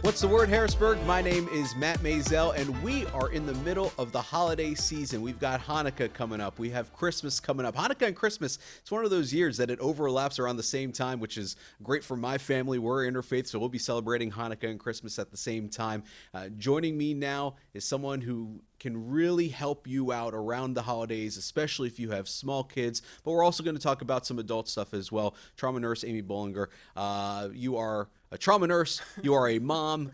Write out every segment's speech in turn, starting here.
What's the word, Harrisburg? My name is Matt Maisel, and we are in the middle of the holiday season. We've got Hanukkah coming up. We have Christmas coming up. Hanukkah and Christmas, it's one of those years that it overlaps around the same time, which is great for my family. We're interfaith, so we'll be celebrating Hanukkah and Christmas at the same time. Joining me now is someone who can really help you out around the holidays, especially if you have small kids. But we're also going to talk about some adult stuff as well. Trauma nurse Amy Bollinger. You are a trauma nurse. You are a mom.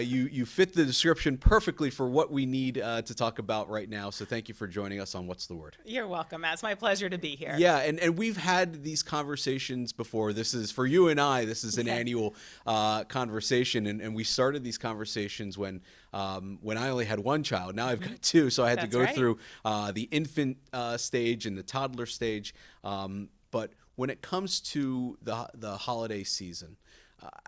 You fit the description perfectly for what we need to talk about right now. So thank you for joining us on What's the Word. You're welcome, Matt. It's my pleasure to be here. Yeah, and we've had these conversations before. This is, for you and I, this is an annual conversation. And we started these conversations when I only had one child. Now I've got two, so I had to go through the infant stage and the toddler stage. But when it comes to the holiday season,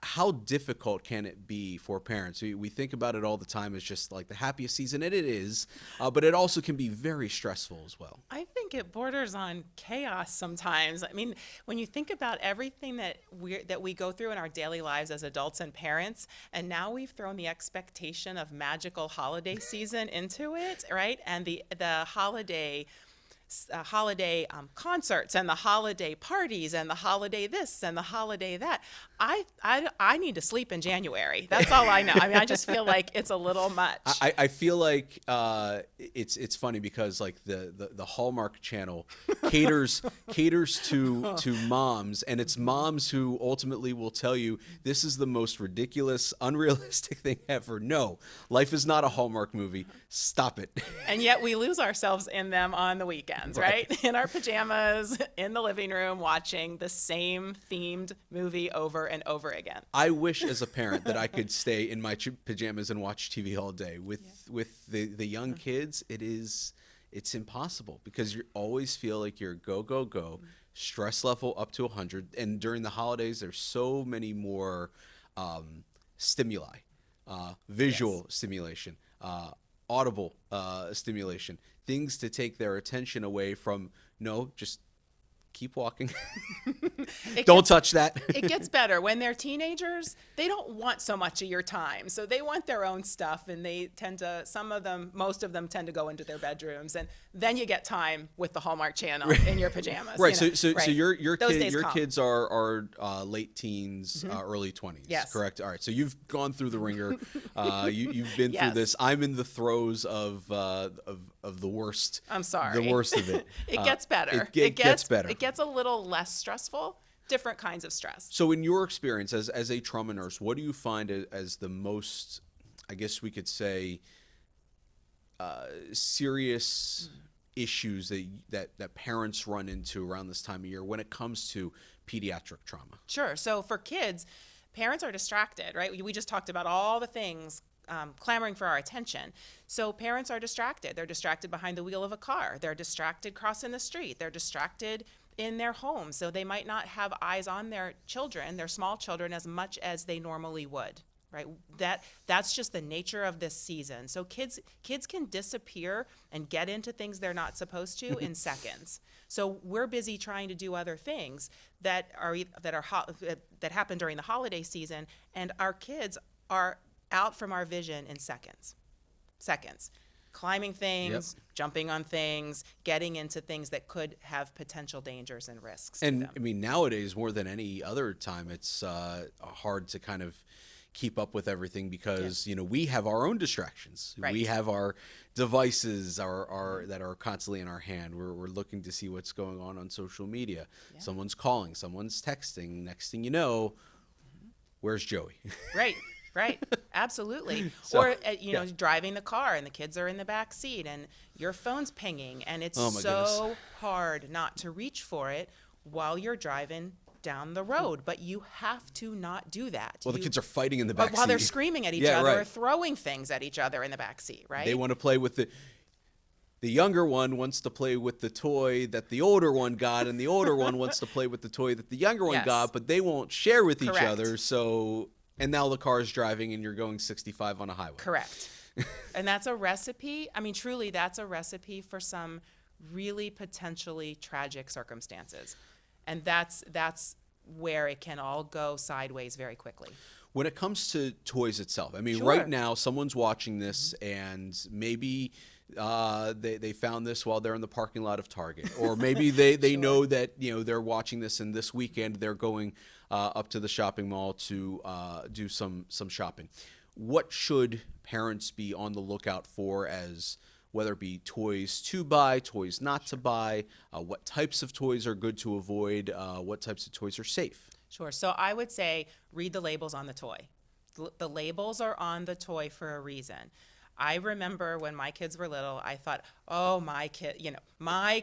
how difficult can it be for parents? We think about it all the time as just like the happiest season, and it is, but it also can be very stressful as well. I think it borders on chaos sometimes. I mean, when you think about everything that we go through in our daily lives as adults and parents, and now we've thrown the expectation of magical holiday season into it, right? And the holiday concerts and the holiday parties and the holiday this and the holiday that. I need to sleep in January. That's all I know. I mean, I just feel like it's a little much. I feel like it's funny because like the Hallmark Channel caters to moms, and it's moms who ultimately will tell you this is the most ridiculous, unrealistic thing ever. No, life is not a Hallmark movie. Stop it. And yet we lose ourselves in them on the weekends, right? In our pajamas, in the living room, watching the same themed movie over and over again. I wish as a parent that I could stay in my pajamas and watch TV all day. With the young kids, it's impossible because you always feel like you're go, stress level up to 100. And during the holidays, there's so many more stimuli, visual stimulation, audible stimulation, things to take their attention away from, just keep walking. Don't touch that. It gets better. When they're teenagers, they don't want so much of your time. So they want their own stuff, and they tend to, most of them tend to go into their bedrooms, and then you get time with the Hallmark Channel in your pajamas. Right. So your kids are late teens, early 20s. Yes. Correct. All right. So you've gone through the ringer. You've been through this. I'm in the throes of the worst. I'm sorry. The worst of it. It gets better. It gets better. It gets a little less stressful. Different kinds of stress. So in your experience as a trauma nurse, what do you find as the most, I guess we could say, serious issues that parents run into around this time of year when it comes to pediatric trauma? Sure. So for kids, parents are distracted, right? We just talked about all the things clamoring for our attention. So parents are distracted. They're distracted behind the wheel of a car. They're distracted crossing the street. They're distracted in their home. So they might not have eyes on their children, their small children, as much as they normally would, right? That's just the nature of this season. So kids can disappear and get into things they're not supposed to in seconds. So we're busy trying to do other things that happen during the holiday season, and our kids are out from our vision in seconds. Climbing things, jumping on things, getting into things that could have potential dangers and risks. And I mean, nowadays more than any other time, it's hard to kind of keep up with everything because we have our own distractions. Right. We have our devices that are constantly in our hand. We're looking to see what's going on social media. Yeah. Someone's calling, someone's texting. Next thing you know, where's Joey? Right. Absolutely. Or, driving the car and the kids are in the back seat and your phone's pinging and it's so hard not to reach for it while you're driving down the road. But you have to not do that. Well, the kids are fighting in the back seat. While they're screaming at each other or throwing things at each other in the back seat, right? They want to play with the younger one wants to play with the toy that the older one got, and the older one wants to play with the toy that the younger one got, but they won't share with each other. So... And now the car is driving and you're going 65 on a highway. Correct. And that's a recipe. I mean, truly, that's a recipe for some really potentially tragic circumstances. And that's where it can all go sideways very quickly. When it comes to toys itself, I mean, Sure. right now, someone's watching this and maybe they found this while they're in the parking lot of Target, or maybe they Sure. know that, they're watching this, and this weekend they're going up to the shopping mall to do some shopping. What should parents be on the lookout for, as whether it be toys to buy, toys not to buy, what types of toys are good to avoid, what types of toys are safe? Sure. So I would say read the labels on the toy. The labels are on the toy for a reason. I remember when my kids were little, I thought, oh, my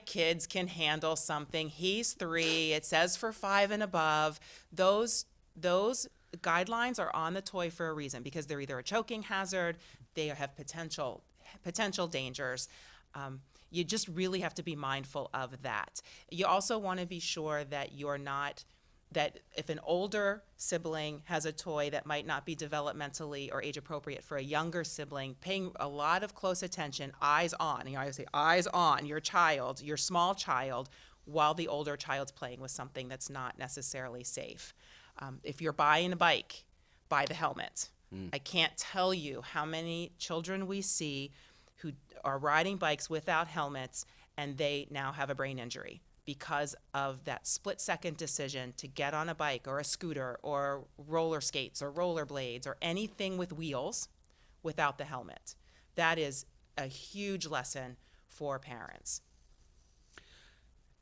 kids can handle something. He's 3. It says for 5 and above. Those guidelines are on the toy for a reason, because they're either a choking hazard, they have potential dangers. You just really have to be mindful of that. You also want to be sure that that if an older sibling has a toy that might not be developmentally or age appropriate for a younger sibling, paying a lot of close attention, eyes on. I always say eyes on your child, your small child, while the older child's playing with something that's not necessarily safe. If you're buying a bike, buy the helmet. I can't tell you how many children we see who are riding bikes without helmets, and they now have a brain injury because of that split-second decision to get on a bike or a scooter or roller skates or rollerblades or anything with wheels without the helmet. That is a huge lesson for parents.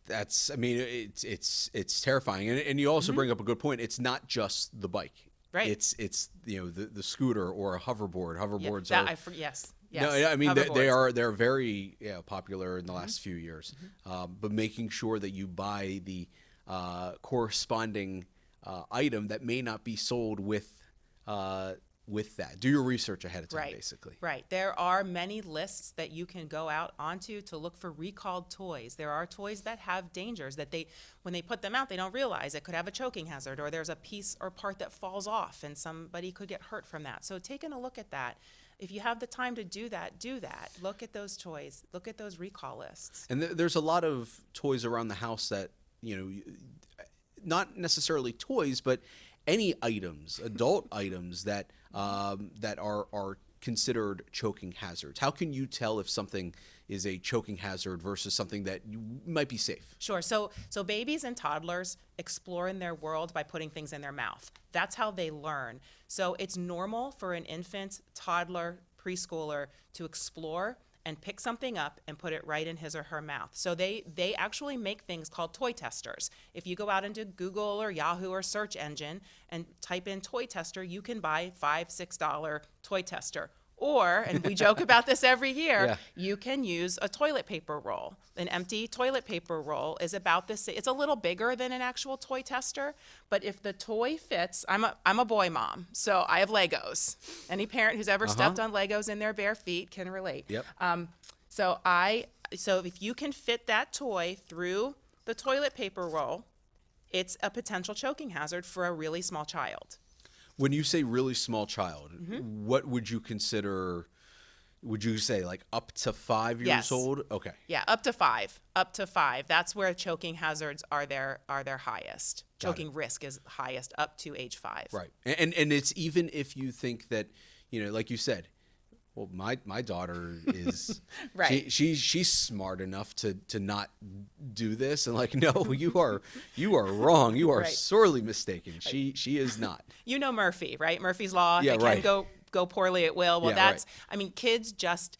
I mean, it's terrifying, and you also bring up a good point. It's not just the bike, Right. It's the scooter or a hoverboard. Hoverboards are yes. no, I mean Hoverboards. they're very popular in the last few years, but making sure that you buy the corresponding item that may not be sold with that. Do your research ahead of time, Right. basically. Right. There are many lists that you can go out onto to look for recalled toys. There are toys that have dangers that when they put them out, they don't realize it could have a choking hazard, or there's a piece or part that falls off and somebody could get hurt from that. So taking a look at that. If you have the time to do that, do that. Look at those toys. Look at those recall lists. And there's a lot of toys around the house that, not necessarily toys, but any items, adult items that are considered choking hazards. How can you tell if something is a choking hazard versus something that might be safe? Sure. So babies and toddlers explore in their world by putting things in their mouth. That's how they learn. So it's normal for an infant, toddler, preschooler to explore and pick something up and put it right in his or her mouth. So they actually make things called toy testers. If you go out into Google or Yahoo or search engine and type in toy tester, you can buy $5, $6 toy tester. Or, and we joke about this every year, you can use a toilet paper roll. An empty toilet paper roll is about this. It's a little bigger than an actual toy tester, but if the toy fits, I'm a boy mom, so I have Legos. Any parent who's ever stepped on Legos in their bare feet can relate. Yep. So if you can fit that toy through the toilet paper roll, it's a potential choking hazard for a really small child. When you say really small child, what would you consider? Would you say like up to 5 years Yes. old? Okay. Yeah, up to 5. Up to 5. That's where choking hazards are their highest. Choking risk is highest up to age 5. Right. And it's even if you think that, like you said, well, my daughter is Right. she's smart enough to not do this, and like, no, you are wrong. You are Right. sorely mistaken. She is not. You know Murphy, right? Murphy's Law. Yeah, It right. can go poorly at will. Well, Yeah, right. kids just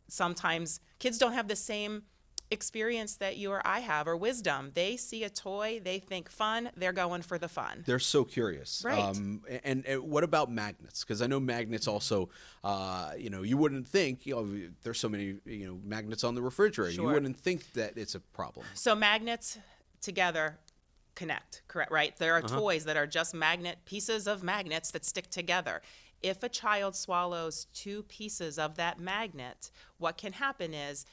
sometimes don't have the same experience that you or I have, or wisdom. They see a toy, they think fun, they're going for the fun. They're so curious. Right. And what about magnets? Because I know magnets also, you wouldn't think, there's so many, magnets on the refrigerator. Sure. You wouldn't think that it's a problem. So magnets together connect, correct, right? There are toys that are just pieces of magnets that stick together. If a child swallows 2 pieces of that magnet, what can happen is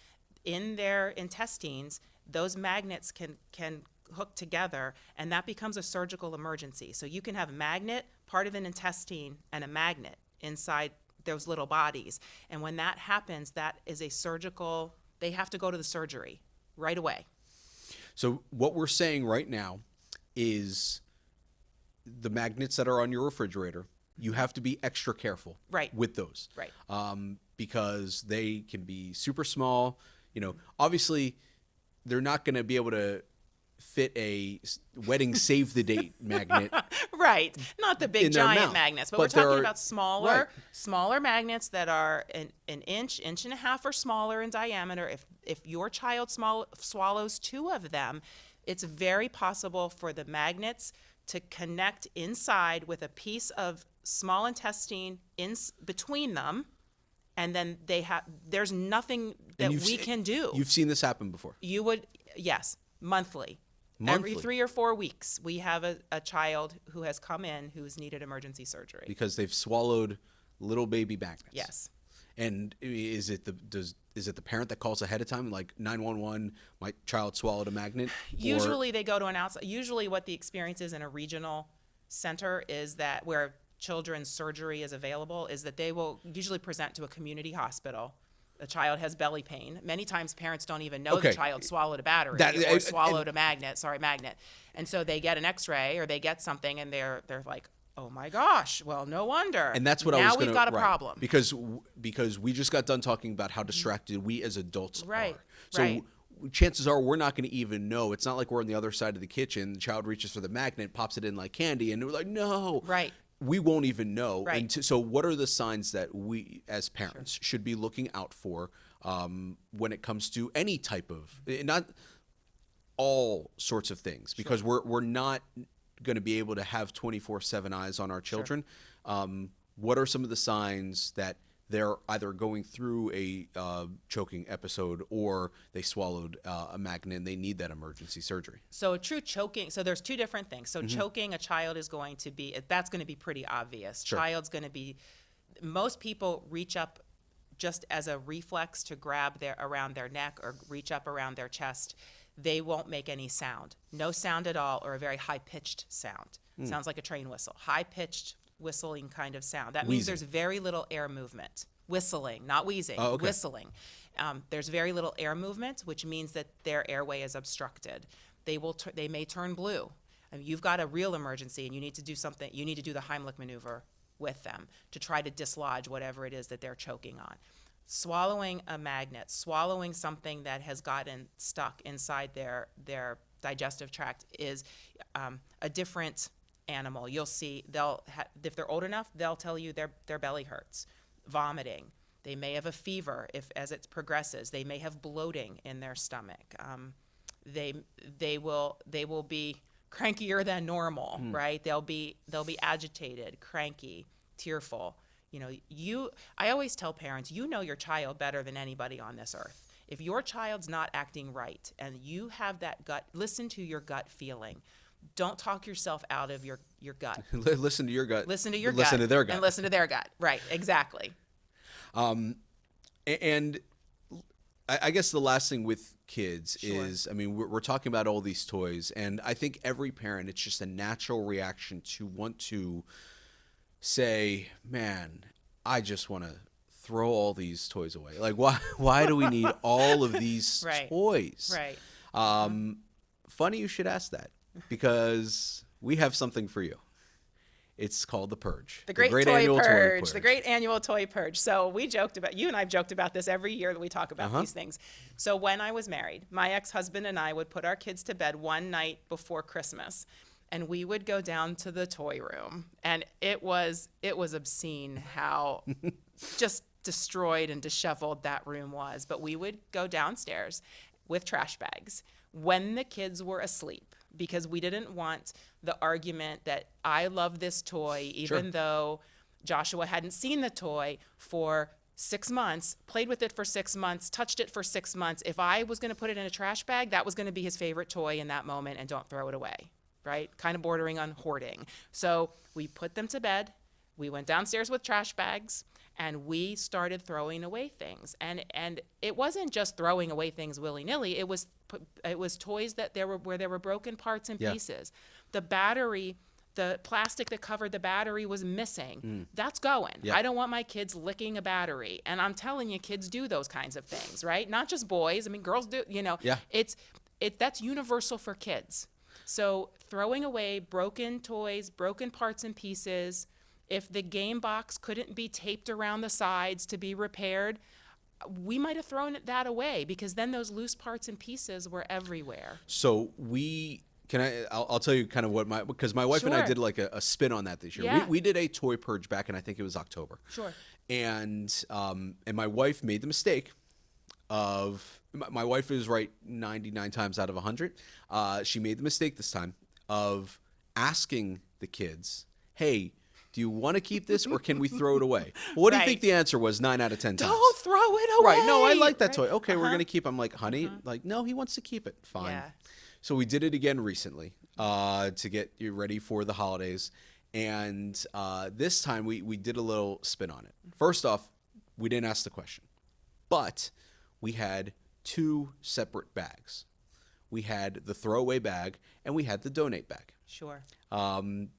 in their intestines, those magnets can hook together, and that becomes a surgical emergency. So you can have a magnet, part of an intestine, and a magnet inside those little bodies. And when that happens, that is they have to go to the surgery right away. So what we're saying right now is the magnets that are on your refrigerator, you have to be extra careful Right. with those. Right. Because they can be super small. Obviously, they're not going to be able to fit a wedding save the date magnet. Right. Not the big in their giant mouth. magnets, but But we're there talking are- about smaller, right. smaller magnets that are an inch, inch and a half or smaller in diameter. If your child swallows 2 of them, it's very possible for the magnets to connect inside with a piece of small intestine between them, and then there's nothing that we can do. You've seen this happen before. You would, yes, monthly. Monthly? Every 3 or 4 weeks, we have a child who has come in who's needed emergency surgery. Because they've swallowed little baby magnets. Yes. And is it the parent that calls ahead of time, like 911? My child swallowed a magnet. Usually they go to an outside. Usually, what the experience is in a regional center is that where children's surgery is available is that they will usually present to a community hospital. The child has belly pain. Many times parents don't even know Okay. the child swallowed a battery or swallowed a magnet. And so they get an X-ray or they get something, and they're like, oh my gosh, well, no wonder. And that's what I now was going to. we've got a right. problem. Because we just got done talking about how distracted we as adults Right, are. So right. chances are we're not going to even know. It's not like we're on the other side of the kitchen. The child reaches for the magnet, pops it in like candy, and we're like, no. Right. We won't even know. Right. So what are the signs that we as parents should be looking out for when it comes to any type of, not all sorts of things, because we're not going to be able to have 24/7 eyes on our children. What are some of the signs that they're either going through a choking episode or they swallowed a magnet and they need that emergency surgery? So a true choking, so there's 2 different things. So choking, a child is going to be, that's going to be pretty obvious. Sure. Child's going to be, most people reach up just as a reflex to grab around their neck or reach up around their chest. They won't make any sound. No sound at all, or a very high-pitched sound. Sounds like a train whistle. High-pitched whistling kind of sound. That means Wheezing. there's very little air movement. Whistling, not wheezing, Oh, okay. whistling. There's very little air movement, which means that their airway is obstructed. They may turn blue. I mean, you've got a real emergency and you need to do something. You need to do the Heimlich maneuver with them to try to dislodge whatever it is that they're choking on. Swallowing a magnet, swallowing something that has gotten stuck inside their digestive tract is a different animal. You'll see if they're old enough, they'll tell you their belly hurts, vomiting. They may have a fever as it progresses. They may have bloating in their stomach. They will be crankier than normal, right? They'll be agitated, cranky, tearful. I always tell parents, you know your child better than anybody on this earth. If your child's not acting right and you have that listen to your gut feeling. Don't talk yourself out of your gut. Listen to your gut. Listen to your gut. Listen to their gut. And listen to their gut. Right, exactly. And I guess the last thing with kids Sure. is, I mean, we're talking about all these toys, and I think every parent, it's just a natural reaction to want to say, man, I just want to throw all these toys away. Like, why do we need all of these Right. toys? Right. Funny you should ask that, because we have something for you. It's called the Purge. The Great Annual Toy Toy Purge. The Great Annual Toy Purge. So you and I have joked about this every year that we talk about these things. So when I was married, my ex-husband and I would put our kids to bed one night before Christmas, and we would go down to the toy room, and it was obscene how just destroyed and disheveled that room was. But we would go downstairs with trash bags when the kids were asleep, because we didn't want the argument that I love this toy, even though Joshua hadn't seen the toy for 6 months, played with it for 6 months, touched it for 6 months. If I was going to put it in a trash bag, that was going to be his favorite toy in that moment, and don't throw it away, right? Kind of bordering on hoarding. So we put them to bed. We went downstairs with trash bags, and we started throwing away things. And it wasn't just throwing away things willy-nilly. It was toys where there were broken parts and pieces. The battery, the plastic that covered the battery was missing. That's going. I don't want my kids licking a battery. And I'm telling you, kids do those kinds of things, right? Not just boys. I mean, girls do, that's universal for kids. So throwing away broken toys, broken parts and pieces, If the game box couldn't be taped around the sides to be repaired, we might have thrown that away, because then those loose parts and pieces were everywhere. So I'll tell you kind of because my wife and I Sure. did like a spin on that this year. Yeah. We did a toy purge back in, I think it was October. Sure. And my wife made the mistake of, my wife is right 99 times out of 100. She made the mistake this time of asking the kids, hey, do you want to keep this or can we throw it away? Well, what do you think Right. the answer was 9 out of 10 times? Don't throw it away. Right. No, I like that Right. toy. Okay, we're going to keep. I'm like, honey, like, no, he wants to keep it. Fine. Yeah. So we did it again recently to get you ready for the holidays. And this time we did a little spin on it. First off, we didn't ask the question, but we had 2 separate bags. We had the throwaway bag and we had the donate bag. Sure.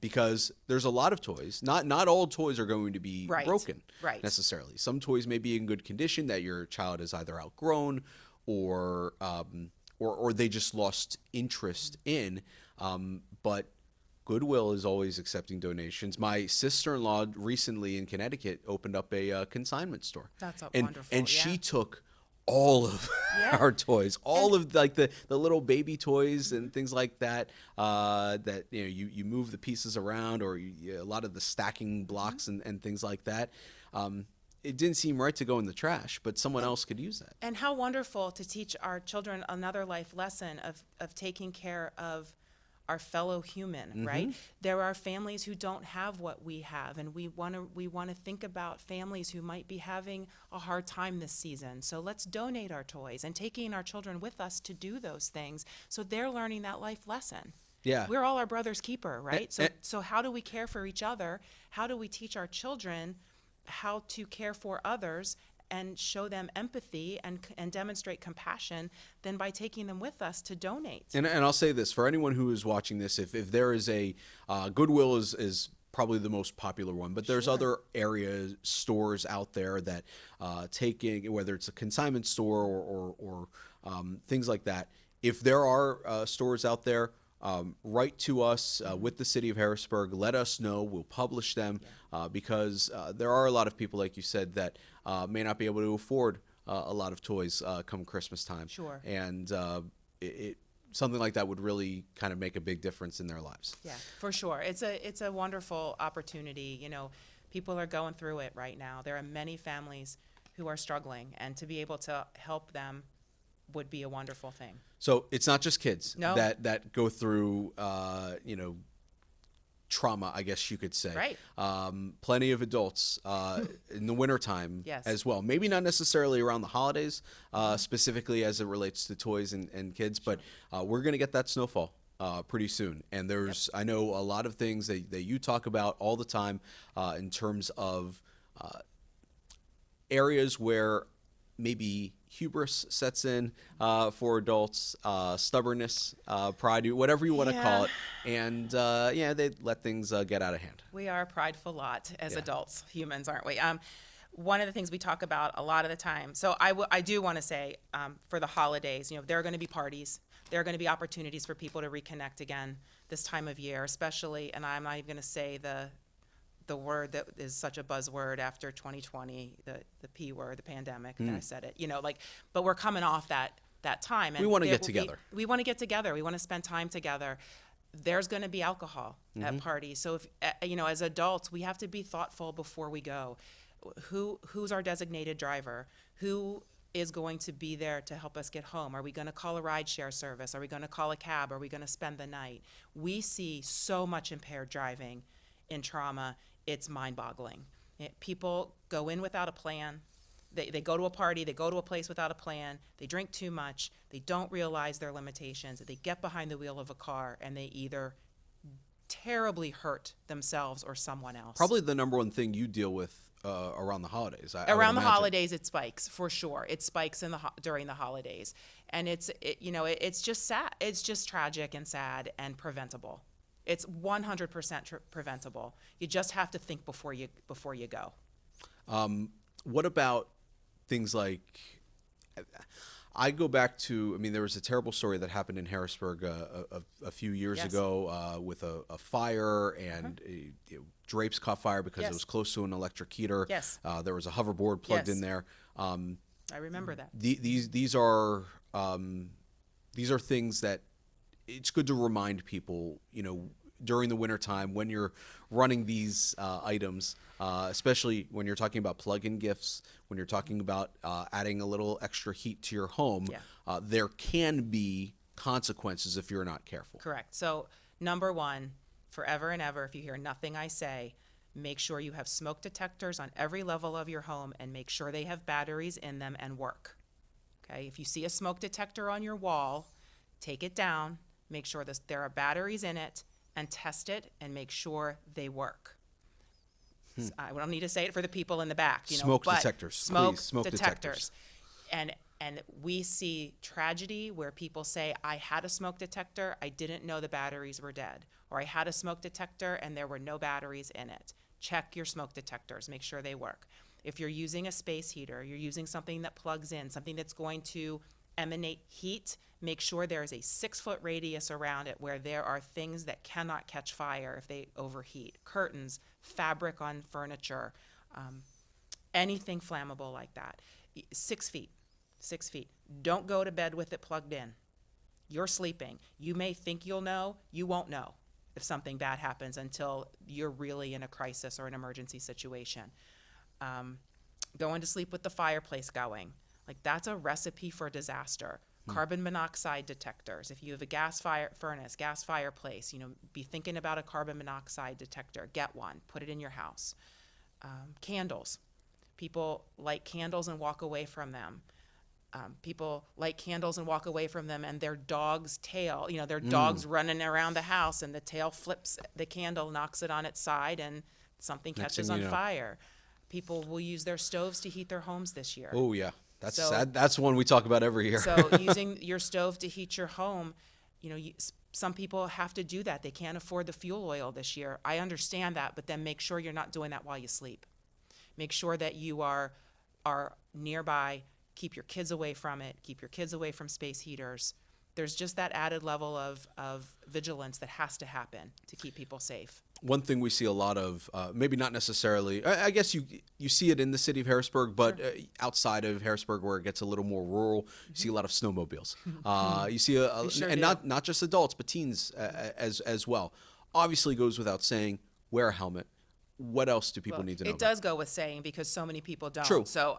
Because there's a lot of toys. Not all toys are going to be Right. broken Right. necessarily. Some toys may be in good condition that your child has either outgrown or they just lost interest in. But Goodwill is always accepting donations. My sister-in-law recently in Connecticut opened up a consignment store. That's And wonderful. she Yeah. took all of Yeah. our toys, all of like the little baby toys and things like that. That you move the pieces around, or a lot of the stacking blocks and things like that. It didn't seem right to go in the trash, but someone else could use that. And how wonderful to teach our children another life lesson of taking care of our fellow human, right? There are families who don't have what we have, and we want to think about families who might be having a hard time this season. So let's donate our toys and taking our children with us to do those things, so they're learning that life lesson. Yeah. We're all our brother's keeper, right? and- So how do we care for each other? How do we teach our children how to care for others and show them empathy and demonstrate compassion than by taking them with us to donate? And I'll say this for anyone who is watching this: if there is a Goodwill is probably the most popular one, but there's other stores out there that taking, whether it's a consignment store or things like that. If there are stores out there, write to us with the city of Harrisburg. Let us know. We'll publish them because there are a lot of people, like you said, that may not be able to afford a lot of toys come Christmas time. Sure. And something like that would really kind of make a big difference in their lives. Yeah, for sure. It's a wonderful opportunity. People are going through it right now. There are many families who are struggling, and to be able to help them would be a wonderful thing. So it's not just kids No. that go through, trauma, I guess you could say. Right. Plenty of adults in the wintertime Yes. as well. Maybe not necessarily around the holidays, specifically as it relates to toys and kids, but we're going to get that snowfall pretty soon. And there's, I know a lot of things that you talk about all the time in terms of areas where maybe hubris sets in for adults, stubbornness, pride, whatever you want to call it. And they let things get out of hand. We are a prideful lot as Yeah. adults, humans, aren't we? One of the things we talk about a lot of the time. So I do want to say for the holidays, there are going to be parties. There are going to be opportunities for people to reconnect again this time of year, especially, and I'm not even going to say the word that is such a buzzword after 2020, the P word, the pandemic, that I said it, but we're coming off that time. And We wanna there get will be- together. We want to get together. We want to spend time together. There's going to be alcohol at parties. So if, as adults, we have to be thoughtful before we go. Who's our designated driver? Who is going to be there to help us get home? Are we going to call a rideshare service? Are we going to call a cab? Are we going to spend the night? We see so much impaired driving in trauma. It's mind-boggling. People go in without a plan. They go to a party, they go to a place without a plan, they drink too much, they don't realize their limitations, they get behind the wheel of a car, and they either terribly hurt themselves or someone else. Probably the number one thing you deal with around the holidays. I would Around the imagine. holidays, it spikes for sure. It spikes during the holidays, and it's just sad. It's just tragic and sad and preventable. It's 100% preventable. You just have to think before you go. What about things like, I go back to, I mean, there was a terrible story that happened in Harrisburg a few years ago with a fire, and drapes caught fire because it was close to an electric heater. Yes. There was a hoverboard plugged in there. I remember that. These are things that it's good to remind people, during the wintertime when you're running these items, especially when you're talking about plug-in gifts, when you're talking about adding a little extra heat to your home, there can be consequences if you're not careful. Correct. So number one, forever and ever, if you hear nothing I say, make sure you have smoke detectors on every level of your home and make sure they have batteries in them and work. Okay. If you see a smoke detector on your wall, take it down, make sure that there are batteries in it, and test it and make sure they work. So I don't need to say it for the people in the back. Smoke detectors. Smoke, Please, smoke detectors. And we see tragedy where people say, I had a smoke detector, I didn't know the batteries were dead. Or I had a smoke detector and there were no batteries in it. Check your smoke detectors, make sure they work. If you're using a space heater, you're using something that plugs in, something that's going to emanate heat, make sure there is a 6-foot radius around it where there are things that cannot catch fire if they overheat. Curtains, fabric on furniture, anything flammable like that. 6 feet, 6 feet. Don't go to bed with it plugged in. You're sleeping. You may think you'll know, you won't know if something bad happens until you're really in a crisis or an emergency situation. Going to sleep with the fireplace going. Like, that's a recipe for disaster. Carbon monoxide detectors. If you have a gas furnace, gas fireplace, be thinking about a carbon monoxide detector. Get one. Put it in your house. Candles. People light candles and walk away from them. People light candles and walk away from them, and their dog's tail, their dog's running around the house, and the tail flips the candle, knocks it on its side, and something catches on fire. People will use their stoves to heat their homes this year. Oh, yeah. That's one we talk about every year. So using your stove to heat your home, some people have to do that. They can't afford the fuel oil this year. I understand that, but then make sure you're not doing that while you sleep. Make sure that you are nearby. Keep your kids away from it. Keep your kids away from space heaters. There's just that added level of vigilance that has to happen to keep people safe. One thing we see a lot of, maybe not necessarily, I guess you see it in the city of Harrisburg, but outside of Harrisburg where it gets a little more rural, you see a lot of snowmobiles. You see, and not just adults, but teens as well. Obviously goes without saying, wear a helmet. What else do people need to know? It does go with saying, because so many people don't. True. So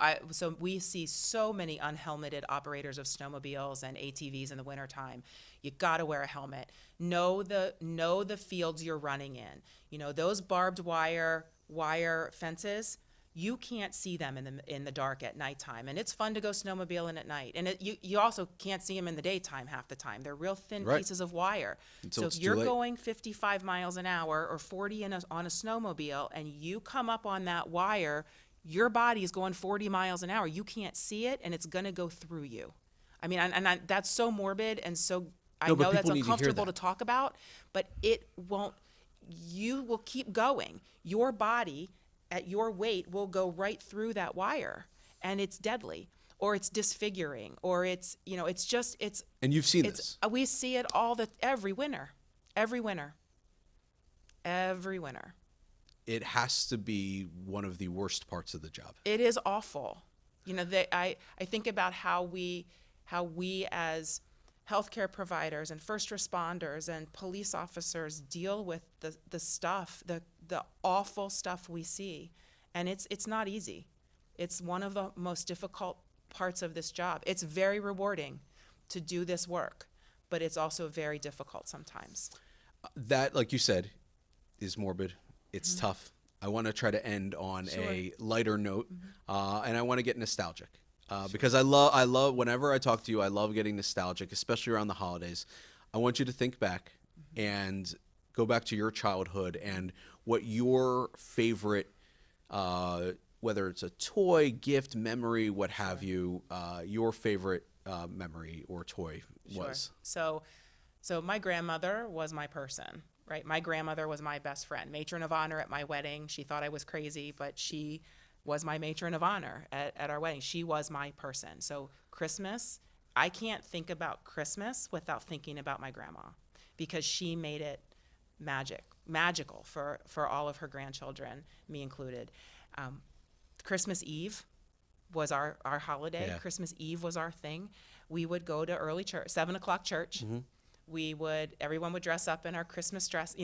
we see so many unhelmeted operators of snowmobiles and ATVs in the wintertime. You got to wear a helmet. Know the fields you're running in. Those barbed wire fences, you can't see them in the dark at nighttime, and it's fun to go snowmobiling at night. And you also can't see them in the daytime half the time. They're real thin pieces of wire. So if you're going 55 miles an hour or 40 on a snowmobile, and you come up on that wire, your body is going 40 miles an hour. You can't see it, and it's going to go through you. I mean, and that's so morbid, and so I know that's uncomfortable to talk about, but it won't. You will keep going. Your body, at your weight, will go right through that wire, and it's deadly, or it's disfiguring, or it's it's. And you've seen this. We see it every winter. It has to be one of the worst parts of the job. It is awful. I think about how we as healthcare providers and first responders and police officers deal with the stuff, the awful stuff we see. And it's not easy. It's one of the most difficult parts of this job. It's very rewarding to do this work, but it's also very difficult sometimes. That, like you said, is morbid. It's tough. I want to try to end on a lighter note, and I want to get nostalgic. Because I love whenever I talk to you, I love getting nostalgic, especially around the holidays. I want you to think back and go back to your childhood and what your favorite, whether it's a toy, gift, memory, what have you, your favorite memory or toy was. So my grandmother was my person, right? My grandmother was my best friend, matron of honor at my wedding. She thought I was crazy, but she was my matron of honor at our wedding. She was my person. So Christmas I can't think about Christmas without thinking about my grandma, because she made it magical for all of her grandchildren, me included. Christmas Eve was our holiday. Yeah. Christmas Eve was our thing. We would go to early church, 7:00 church. Everyone would dress up in our Christmas dress.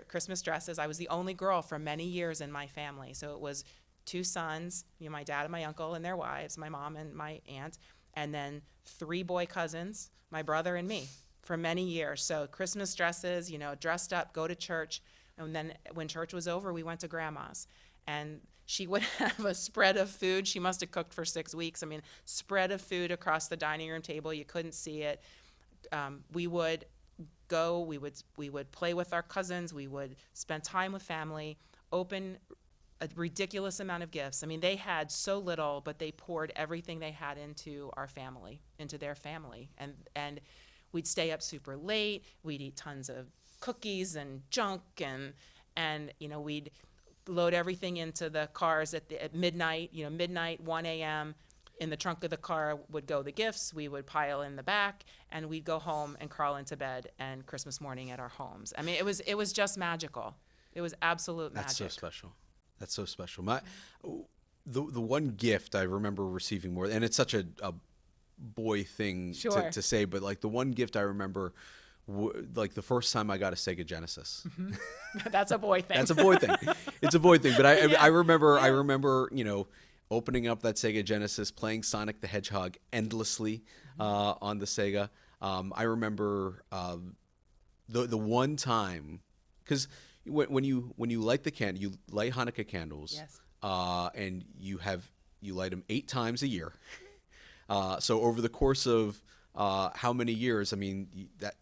Christmas dresses. I was the only girl for many years in my family. So it was 2 sons, my dad and my uncle and their wives, my mom and my aunt, and then 3 boy cousins, my brother and me, for many years. So Christmas dresses, dressed up, go to church. And then when church was over, we went to grandma's. And she would have a spread of food. She must have cooked for 6 weeks. Spread of food across the dining room table. You couldn't see it. We would go, we would play with our cousins. We would spend time with family, open a ridiculous amount of gifts. They had so little, but they poured everything they had into our family, into their family. And we'd stay up super late. We'd eat tons of cookies and junk, and we'd load everything into the cars at midnight, midnight, 1 a.m. In the trunk of the car would go the gifts. We would pile in the back, and we'd go home and crawl into bed, and Christmas morning at our homes. It was just magical. It was absolute magic. That's so special. That's so special. The one gift I remember receiving more, and it's such a boy thing Sure. to say, but like the one gift I remember, like the first time I got a Sega Genesis. That's a boy thing. That's a boy thing. It's a boy thing. But I remember, Yeah. opening up that Sega Genesis, playing Sonic the Hedgehog endlessly on the Sega. I remember the one time, because when you light you light Hanukkah candles, Yes. and you light them 8 times a year. So over the course of how many years?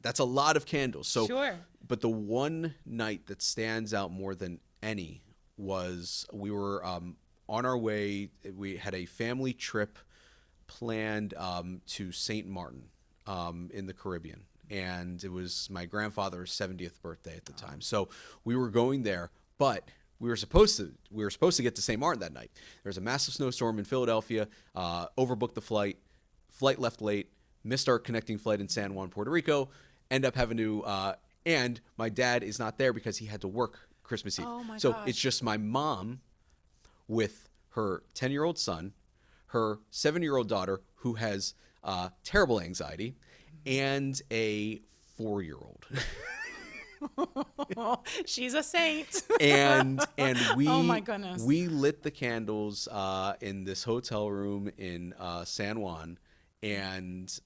That's a lot of candles. So, Sure. But the one night that stands out more than any was we were on our way. We had a family trip planned to St. Martin in the Caribbean, and it was my grandfather's 70th birthday at the time. So we were going there, but we were supposed to get to St. Martin that night. There was a massive snowstorm in Philadelphia. Overbooked the flight. Flight left late. Missed our connecting flight in San Juan, Puerto Rico. End up having to, and my dad is not there because he had to work Christmas Eve. Oh my so gosh. it's just my mom with her 10-year-old son, her 7-year-old daughter who has terrible anxiety, and a 4-year-old. She's a saint. and we Oh my goodness. we lit the candles in this hotel room in San Juan, and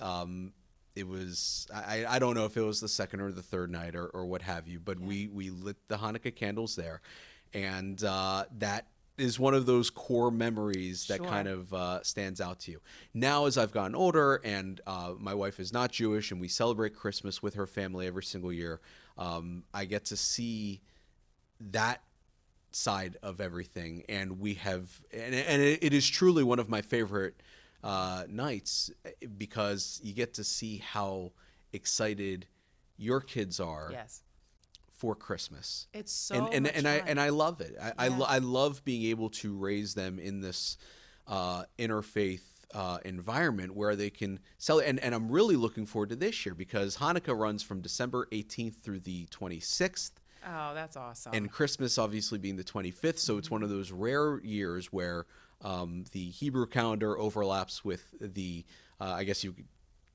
it was I don't know if it was the second or the third night or what have you, but we lit the Hanukkah candles there, and that is one of those core memories that Sure. kind of stands out to you. Now, as I've gotten older, and my wife is not Jewish, and we celebrate Christmas with her family every single year, I get to see that side of everything, and we have, and it is truly one of my favorite nights, because you get to see how excited your kids are Yes. for Christmas. It's so and much fun. I love it. I Yeah. love being able to raise them in this interfaith environment where they can sell it. And I'm really looking forward to this year, because Hanukkah runs from December 18th through the 26th. Oh, that's awesome. And Christmas obviously being the 25th, so it's one of those rare years where the Hebrew calendar overlaps with the, I guess you could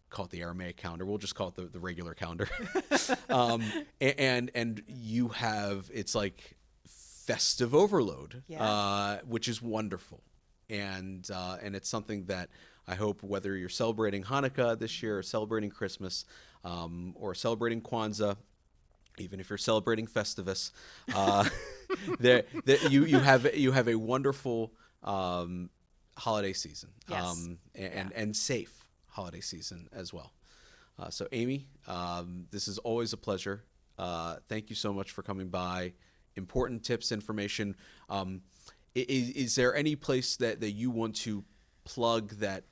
call it the Aramaic calendar. We'll just call it the regular calendar. And you have, it's like festive overload, Yeah. which is wonderful. And it's something that I hope, whether you're celebrating Hanukkah this year or celebrating Christmas, or celebrating Kwanzaa, even if you're celebrating Festivus, you have a wonderful holiday season, Yes. and safe holiday season as well. So Amy, this is always a pleasure. Thank you so much for coming by. Important tips, information. Is there any place that you want to plug that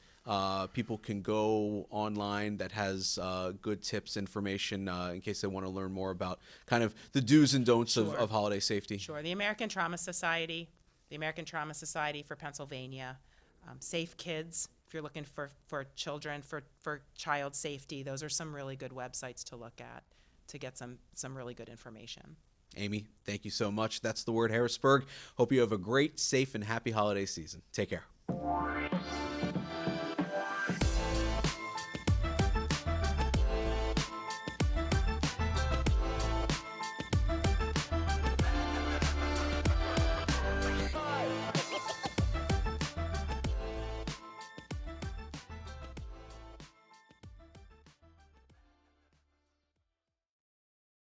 people can go online that has good tips, information, in case they want to learn more about kind of the do's and don'ts Sure. of holiday safety? Sure. The American Trauma Society for Pennsylvania, Safe Kids, if you're looking for children, for child safety, those are some really good websites to look at to get some really good information. Amy, thank you so much. That's the word, Harrisburg. Hope you have a great, safe, and happy holiday season. Take care.